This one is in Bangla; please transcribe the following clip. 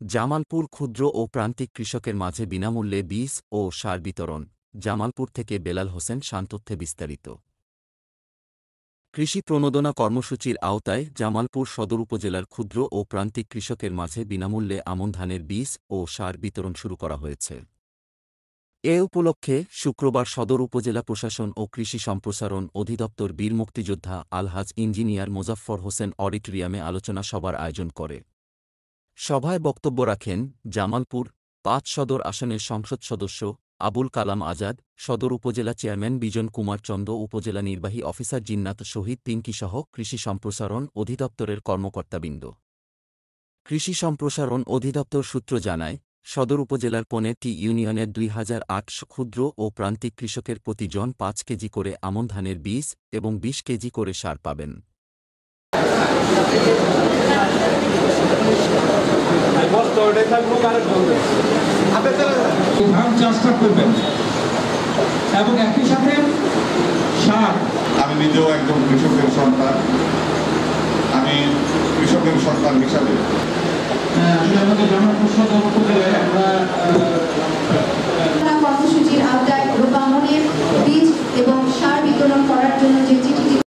জামালপুর ক্ষুদ্র ও প্রান্তিক কৃষকের মাঝে বিনামূল্যে বীজ ও সার বিতরণ। জামালপুর থেকে বেলাল হোসেন শান্তথ্যে বিস্তারিত। কৃষি প্রণোদনা কর্মসূচির আওতায় জামালপুর সদর উপজেলার ক্ষুদ্র ও প্রান্তিক কৃষকের মাঝে বিনামূল্যে আমন ধানের বীজ ও সার বিতরণ শুরু করা হয়েছে। এ উপলক্ষে শুক্রবার সদর উপজেলা প্রশাসন ও কৃষি সম্প্রসারণ অধিদপ্তর বীর মুক্তিযোদ্ধা আলহাজ ইঞ্জিনিয়ার মোজাফফর হোসেন অডিটোরিয়ামে আলোচনা সভার আয়োজন করে। সভায় বক্তব্য রাখেন জামালপুর ৫ সদর আসনের সংসদ সদস্য আবুল কালাম আজাদ, সদর উপজেলা চেয়ারম্যান বিজন কুমার চন্দ, উপজেলা নির্বাহী অফিসার জিন্নাত শহীদ পিঙ্কিসহ কৃষি সম্প্রসারণ অধিদপ্তরের কর্মকর্তাবৃন্দ। কৃষি সম্প্রসারণ অধিদপ্তর সূত্র জানায়, সদর উপজেলার ১৫টি ইউনিয়নের ২,৮০০ ক্ষুদ্র ও প্রান্তিক কৃষকের প্রতি জন ৫ কেজি করে আমন ধানের বীজ এবং ২০ কেজি করে সার পাবেন। ধান চাষটা করবেন এবং একই সাথে সার। আমি নিজেও একজন কৃষকের সন্তান। আমি কৃষকের সন্তান হিসাবে আমি আমাদের জামালপুর সদর